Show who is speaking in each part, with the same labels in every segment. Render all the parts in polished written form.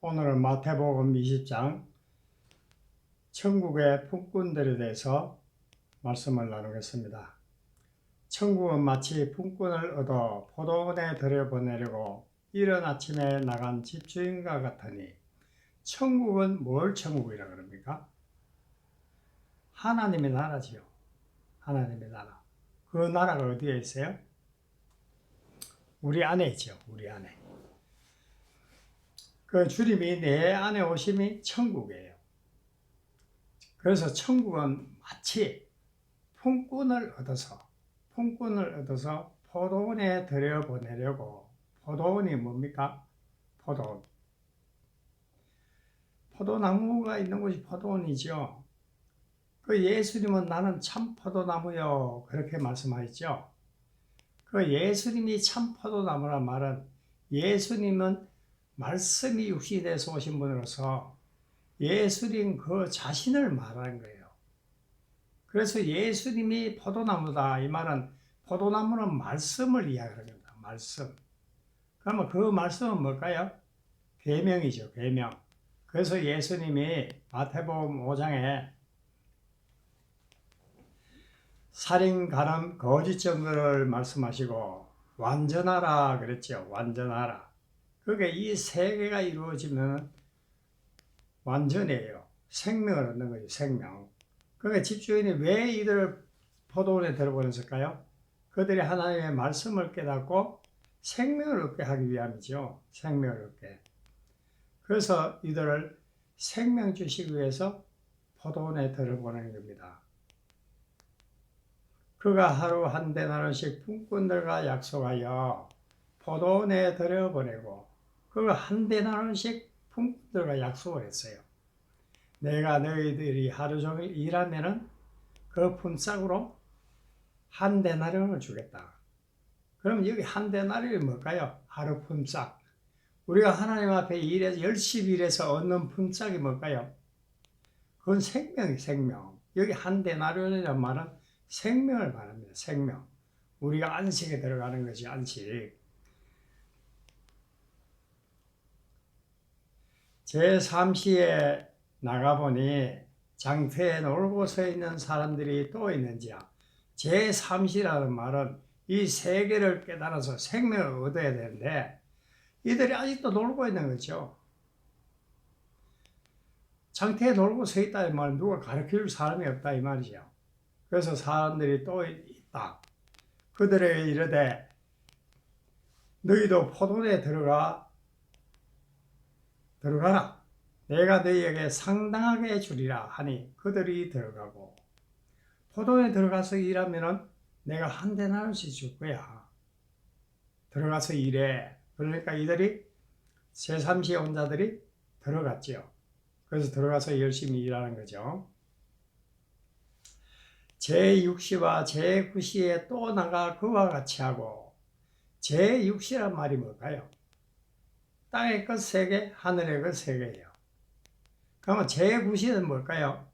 Speaker 1: 오늘은 마태복음 20장 천국의 품꾼들에 대해서 말씀을 나누겠습니다. 천국은 마치 품꾼을 얻어 포도원에 들여보내려고 이른 아침에 나간 집주인과 같으니, 천국은 뭘 천국이라 그럽니까? 하나님의 나라지요. 하나님의 나라. 그 나라가 어디에 있어요? 우리 안에 있죠. 우리 안에. 그 주님이 내 안에 오심이 천국이에요. 그래서 천국은 마치 품꾼을 얻어서 포도원에 들여보내려고. 포도원이 뭡니까? 포도원. 포도나무가 있는 곳이 포도원이죠. 그 예수님은 나는 참 포도나무요, 그렇게 말씀하셨죠. 그 예수님이 참 포도나무란 말은, 예수님은 말씀이 육신이 돼서 오신 분으로서 예수님 그 자신을 말하는 거예요. 그래서 예수님이 포도나무다, 이 말은 포도나무는 말씀을 이야기하는 겁니다. 말씀. 그러면 그 말씀은 뭘까요? 계명이죠. 계명. 그래서 예수님이 마태복음 5장에 살인, 간음, 거짓 증거를 말씀하시고 완전하라 그랬죠. 완전하라. 그게 이 세 개가 이루어지면 완전해요. 생명을 얻는 거죠. 생명. 그러니까 집주인이 왜 이들을 포도원에 들어보냈을까요? 그들이 하나님의 말씀을 깨닫고 생명을 얻게 하기 위함이죠. 생명을 얻게. 그래서 이들을 생명 주시기 위해서 포도원에 들어보내는 겁니다. 그가 하루 한 데나리씩 품꾼들과 약속하여 포도원에 들여보내고, 그가 한 데나리씩 품꾼들과 약속을 했어요. 내가 너희들이 하루 종일 일하면은 그 품삯으로 한 데나리온을 주겠다. 그럼 여기 한 데나리온이 뭘까요? 하루 품삯. 우리가 하나님 앞에 일해서 열심히 일해서 얻는 품삯이 뭘까요? 그건 생명이 생명. 여기 한 데나리온이라는 말은 생명을 말합니다. 생명. 우리가 안식에 들어가는 것이 안식. 제3시에 나가보니 장터에 놀고 서 있는 사람들이 또 있는지야. 제3시라는 말은 이 세계를 깨달아서 생명을 얻어야 되는데 이들이 아직도 놀고 있는 거죠. 장터에 놀고 서 있다는 말은 누가 가르쳐줄 사람이 없다 이 말이죠. 그래서 사람들이 또 있다. 그들에게 이르되 너희도 포도원에 들어가라. 내가 너희에게 상당하게 주리라 하니 그들이 들어가고, 포도원에 들어가서 일하면은 내가 한 데나리온씩 줄 거야. 들어가서 일해. 그러니까 이들이 제3시에 온 자들이 들어갔지요. 그래서 들어가서 열심히 일하는 거죠. 제6시와 제9시에 또 나가 그와 같이 하고. 제6시란 말이 뭘까요? 땅의 것 3개, 하늘의 것 3개예요. 그러면 제9시는 뭘까요?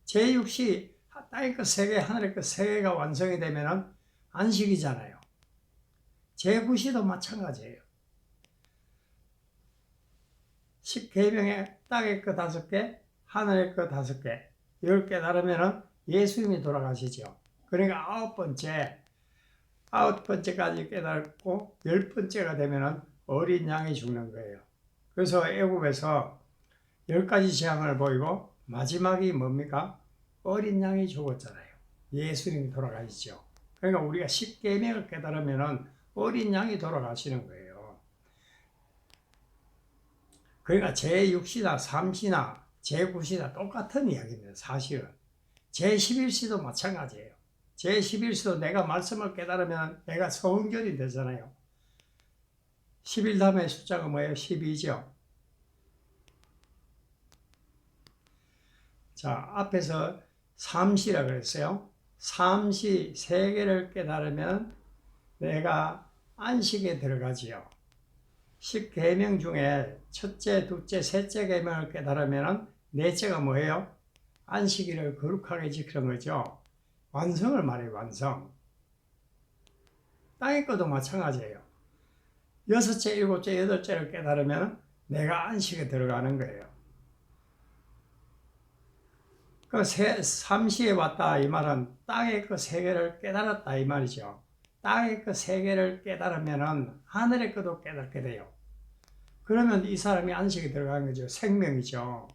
Speaker 1: 제6시, 땅의 것 3개, 하늘의 것 3개가 완성이 되면 안식이잖아요. 제9시도 마찬가지예요. 10계명에 땅의 것 5개, 하늘의 것 5개, 이걸 깨달으면 예수님이 돌아가시죠. 그러니까 아홉 번째까지 깨닫고 10번째가 되면 어린 양이 죽는 거예요. 그래서 애굽에서 10가지 재앙을 보이고 마지막이 뭡니까? 어린 양이 죽었잖아요. 예수님이 돌아가시죠. 그러니까 우리가 10계명을 깨달으면 어린 양이 돌아가시는 거예요. 그러니까 제6시나 3시나 제9시나 똑같은 이야기입니다. 사실은. 제11시도 마찬가지예요. 제11시도 내가 말씀을 깨달으면 내가 성결이 되잖아요. 11 다음에 숫자가 뭐예요? 12죠. 자, 앞에서 3시라 그랬어요. 3시 3개를 깨달으면 내가 안식에 들어가지요. 10계명 중에 첫째, 둘째, 셋째 계명을 깨달으면 넷째가 뭐예요? 안식일을 거룩하게 지키는 거죠. 완성을 말해요. 완성. 땅의 것도 마찬가지예요. 6째, 7째, 8째를 깨달으면 내가 안식에 들어가는 거예요. 그 삼시에 왔다 이 말은 땅의 그 세계를 깨달았다 이 말이죠. 땅의 그 세계를 깨달으면은 하늘의 것도 깨닫게 돼요. 그러면 이 사람이 안식에 들어가는 거죠. 생명이죠.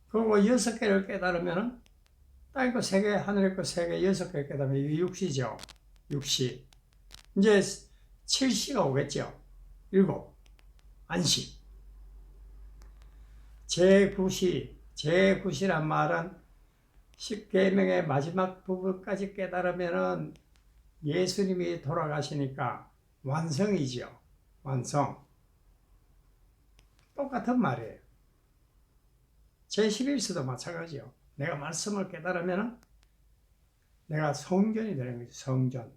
Speaker 1: 그리고 6개를 깨달으면은 땅의 그 세계, 하늘의 그 세계 6개 깨달으면 이게 육시죠. 육시. 이제 7시가 오겠죠. 7. 안식. 제9시란 말은 10계명의 마지막 부분까지 깨달으면은 예수님이 돌아가시니까 완성이죠. 완성. 똑같은 말이에요. 제11서도 마찬가지요. 내가 말씀을 깨달으면 내가 성전이 되는 거죠. 성전.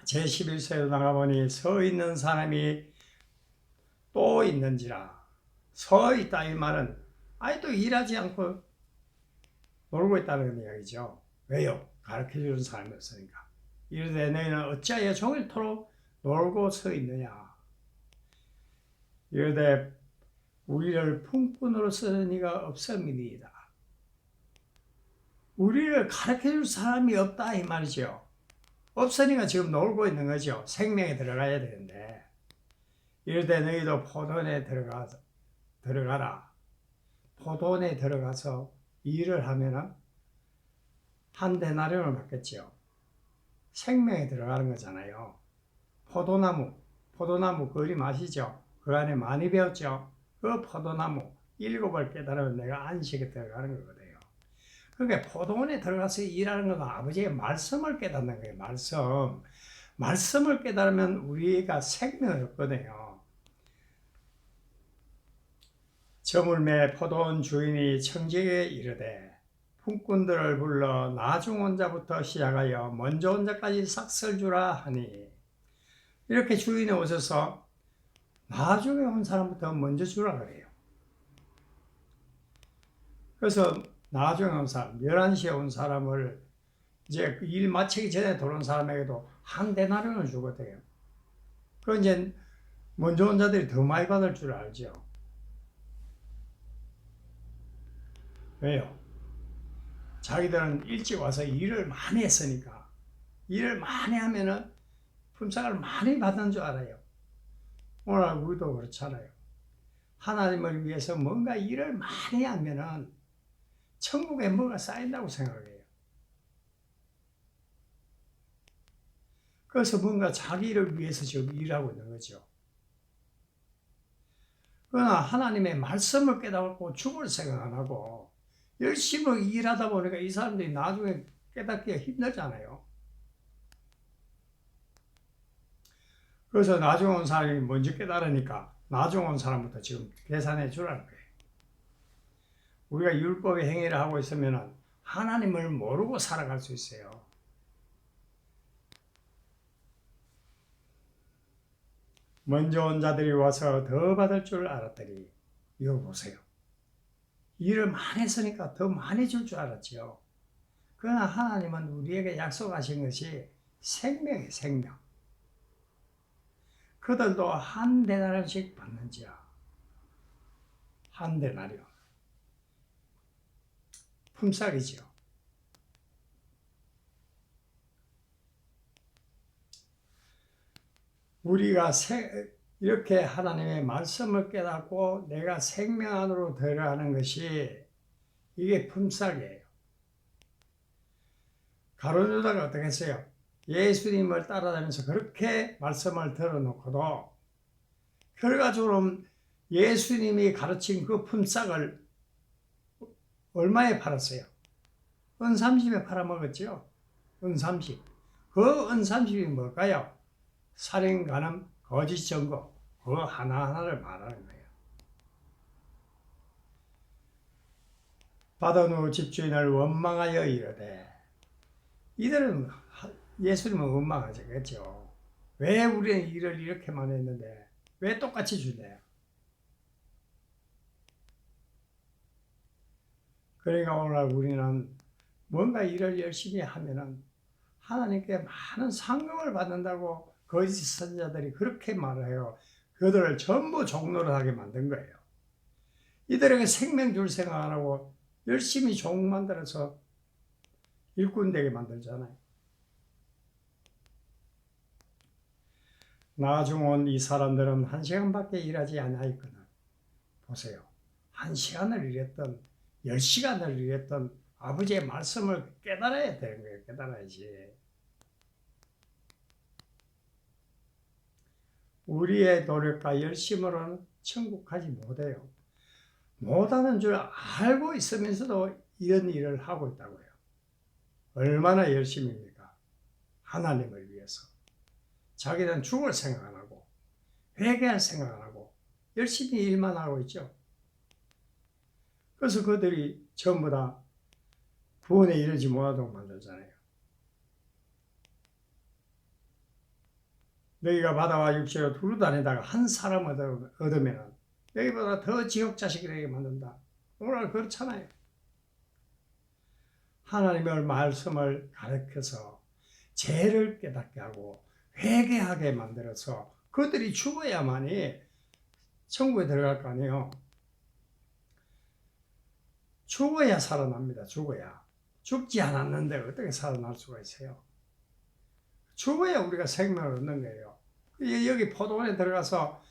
Speaker 1: 제11서에도 나가보니 서 있는 사람이 또 있는지라. 서 있다 이 말은 아직도 일하지 않고 놀고 있다는 이야기죠. 왜요? 가르쳐주는 사람이 없으니까. 이르되 너희는 어찌하여 종일토록 놀고 서 있느냐. 이르되 우리를 품꾼으로 쓰는 이가 없음이니이다. 우리를 가르쳐줄 사람이 없다 이 말이죠. 없으니까 지금 놀고 있는 거죠. 생명에 들어가야 되는데. 이르되 너희도 포도원에 들어가라. 포도원에 들어가서 일을 하면은 한 데나리온을 받겠죠. 생명에 들어가는 거잖아요. 포도나무 그림 아시죠? 그 안에 많이 배웠죠. 그 포도나무 7을 깨달으면 내가 안식에 들어가는 거거든요. 그러니까 포도원에 들어가서 일하는 건 아버지의 말씀을 깨닫는 거예요. 말씀을 깨달으면 우리가 생명을 얻거든요. 저물매 포도원 주인이 청지기에 이르되 품꾼들을 불러 나중 온 자부터 시작하여 먼저 온 자까지 싹쓸 주라 하니, 이렇게 주인이 오셔서 나중에 온 사람부터 먼저 주라 그래요. 그래서 나중에 온 사람, 11시에 온 사람을 이제 일 마치기 전에 들어온 사람에게도 한 데나리온을 주거든요. 그 이제 먼저 온 자들이 더 많이 받을 줄 알죠. 왜요? 자기들은 일찍 와서 일을 많이 했으니까. 일을 많이 하면은 품삯을 많이 받는 줄 알아요. 오늘 우리도 그렇잖아요. 하나님을 위해서 뭔가 일을 많이 하면은 천국에 뭐가 쌓인다고 생각해요. 그래서 뭔가 자기를 위해서 지금 일하고 있는 거죠. 그러나 하나님의 말씀을 깨닫고 죽을 생각 안 하고 열심히 일하다 보니까 이 사람들이 나중에 깨닫기가 힘들잖아요. 그래서 나중에 온 사람이 먼저 깨달으니까 나중에 온 사람부터 지금 계산해 주라는 거예요. 우리가 율법의 행위를 하고 있으면 하나님을 모르고 살아갈 수 있어요. 먼저 온 자들이 와서 더 받을 줄 알았더니, 이거 보세요. 일을 많이 했으니까 더 많이 줄 줄 알았지요. 그러나 하나님은 우리에게 약속하신 것이 생명이에요, 생명. 그들도 한 데나리온씩 받는지야. 한 데나리온. 품삯이죠. 우리가 이렇게 하나님의 말씀을 깨닫고 내가 생명 안으로 들어가는 것이 이게 품삯이에요. 가룟 유다가 어떻게 했어요? 예수님을 따라다니면서 그렇게 말씀을 들어놓고도 결과적으로 예수님이 가르친 그 품삯을 얼마에 팔았어요? 은 30에 팔아먹었죠. 은 30. 그 은 30이 뭘까요? 살인, 간음, 거짓 증거, 그 하나하나를 말하는 거예요. 받은 후 집주인을 원망하여 이르되, 이들은 예수님을 원망하겠죠. 왜 우리는 일을 이렇게 많이 했는데 왜 똑같이 주냐. 그러니까 오늘 우리는 뭔가 일을 열심히 하면은 하나님께 많은 상급을 받는다고 거짓 선자들이 그렇게 말해요. 그들을 전부 종로를 하게 만든 거예요. 이들에게 생명 줄 생각 안 하고 열심히 종 만들어서 일꾼 되게 만들잖아요. 나중 온 이 사람들은 1시간밖에 일하지 않아있거든. 보세요. 1시간을 일했던 10시간을 일했던 아버지의 말씀을 깨달아야 되는 거예요. 깨달아야지. 우리의 노력과 열심으로는 천국 가지 못해요. 못하는 줄 알고 있으면서도 이런 일을 하고 있다고요. 얼마나 열심입니까? 하나님을 위해서. 자기는 죽을 생각 안 하고 회개할 생각 안 하고 열심히 일만 하고 있죠. 그래서 그들이 전부 다 구원에 이르지 못하도록 만들잖아요. 너희가 바다와 육지로 두루 다니다가 한 사람 얻으면 너희보다 더 지옥 자식이 되게 만든다. 오늘 그렇잖아요. 하나님의 말씀을 가르쳐서 죄를 깨닫게 하고 회개하게 만들어서 그들이 죽어야만이 천국에 들어갈 거 아니에요. 죽어야 살아납니다. 죽어야. 죽지 않았는데 어떻게 살아날 수가 있어요? 죽어야 우리가 생명을 얻는 거예요. 여기 포도원에 들어가서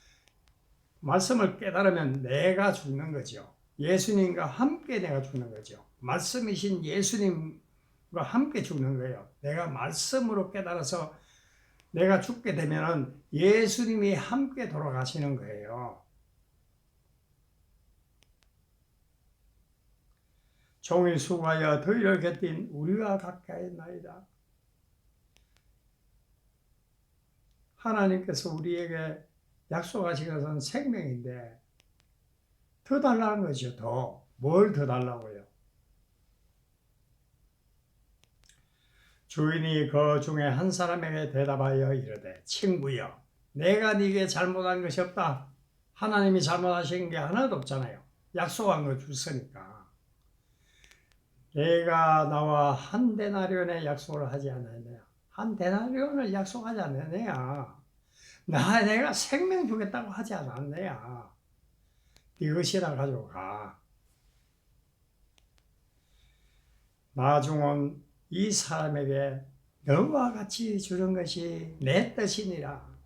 Speaker 1: 말씀을 깨달으면 내가 죽는 거죠. 예수님과 함께 내가 죽는 거죠. 말씀이신 예수님과 함께 죽는 거예요. 내가 말씀으로 깨달아서 내가 죽게 되면은 예수님이 함께 돌아가시는 거예요. 종일 수고하여 더위를 견딘 우리와 가까이 나이다. 하나님께서 우리에게 약속하신 것은 생명인데 더 달라는 거죠. 더. 뭘 더 달라고요? 주인이 그 중에 한 사람에게 대답하여 이르되 친구여 내가 네게 잘못한 것이 없다. 하나님이 잘못하신 게 하나도 없잖아요. 약속한 거 줬으니까. 내가 나와 한 데나리온의 약속을 하지 않았느냐. 한 데나리온을 약속하지 않았느냐. 내가 생명 주겠다고 하지 않았느냐. 이것이나 가지고 가. 나중 온 이 사람에게 너와 같이 주는 것이 내 뜻이니라.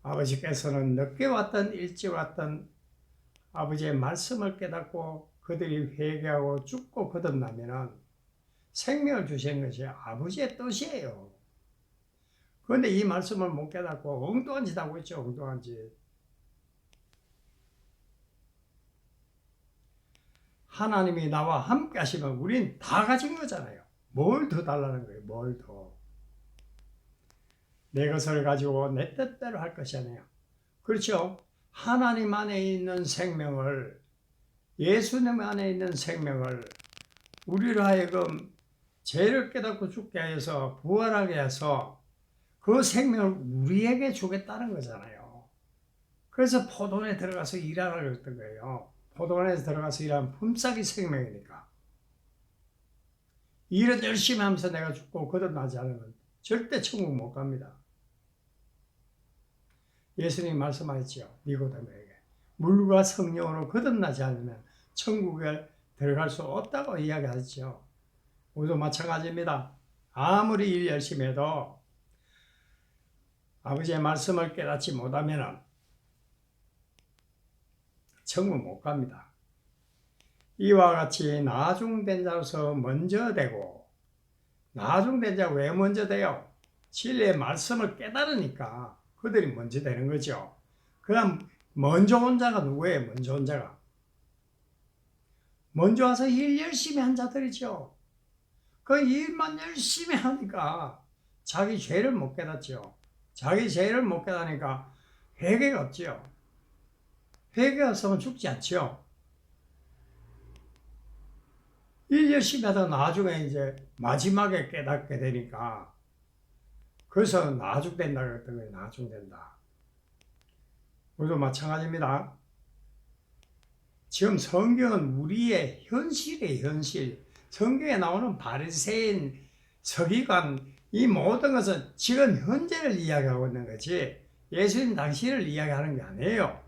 Speaker 1: 아버지께서는 늦게 왔던 일찍 왔던 아버지의 말씀을 깨닫고 그들이 회개하고 죽고 거듭나면 생명을 주시는 것이 아버지의 뜻이에요. 그런데 이 말씀을 못 깨닫고 엉뚱한 짓 하고 있죠. 엉뚱한 짓. 하나님이 나와 함께 하시면 우린 다 가진 거잖아요. 뭘 더 달라는 거예요. 뭘 더. 내 것을 가지고 내 뜻대로 할 것이 아니에요. 그렇죠. 하나님 안에 있는 생명을, 예수님 안에 있는 생명을 우리로 하여금 죄를 깨닫고 죽게 해서 부활하게 해서 그 생명을 우리에게 주겠다는 거잖아요. 그래서 포도원에 들어가서 일하라고 했던 거예요. 포도원에 들어가서 일하면 품삯이 생명이니까. 일을 열심히 하면서 내가 죽고 거듭나지 않으면 절대 천국 못 갑니다. 예수님이 말씀하셨죠. 니고데모에게. 물과 성령으로 거듭나지 않으면 천국에 들어갈 수 없다고 이야기하셨죠. 우리도 마찬가지입니다. 아무리 일 열심히 해도 아버지의 말씀을 깨닫지 못하면 천국 못 갑니다. 이와 같이 나중된 자로서 먼저 되고, 나중된 자가 왜 먼저 돼요? 진리의 말씀을 깨달으니까 그들이 먼저 되는 거죠. 그다음 먼저 온 자가 누구예요? 먼저 온 자가. 먼저 와서 일 열심히 한 자들이죠. 그 일만 열심히 하니까 자기 죄를 못 깨닫죠. 자기 죄를 못 깨닫으니까 회개가 없죠. 회개가 없으면 죽지 않죠. 일 열심히 하다가 나중에 이제 마지막에 깨닫게 되니까 그래서 나중된다 그랬던 거예요. 나중된다. 우리도 마찬가지입니다. 지금 성경은 우리의 현실이에요. 현실. 성경에 나오는 바리새인, 서기관 이 모든 것은 지금 현재를 이야기하고 있는 거지 예수님 당시를 이야기하는 게 아니에요.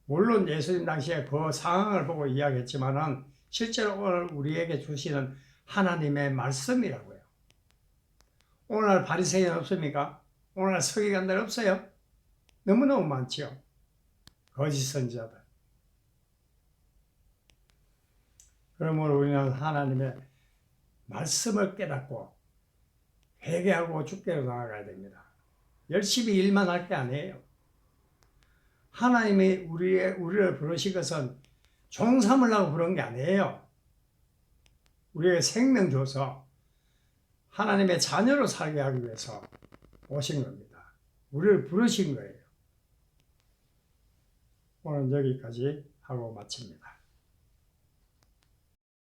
Speaker 1: 물론 예수님 당시에 그 상황을 보고 이야기했지만은 실제로 오늘 우리에게 주시는 하나님의 말씀이라고요. 오늘날 바리새인 없습니까? 오늘날 서기관들 없어요? 너무너무 많죠. 거짓 선지자들. 그러므로 우리는 하나님의 말씀을 깨닫고 회개하고 주께로 나아가야 됩니다. 열심히 일만 할 게 아니에요. 하나님이 우리를 부르신 것은 종 삼으려고 부른 게 아니에요. 우리에게 생명 줘서 하나님의 자녀로 살게 하기 위해서 오신 겁니다. 우리를 부르신 거예요. 오늘 여기까지 하고 마칩니다.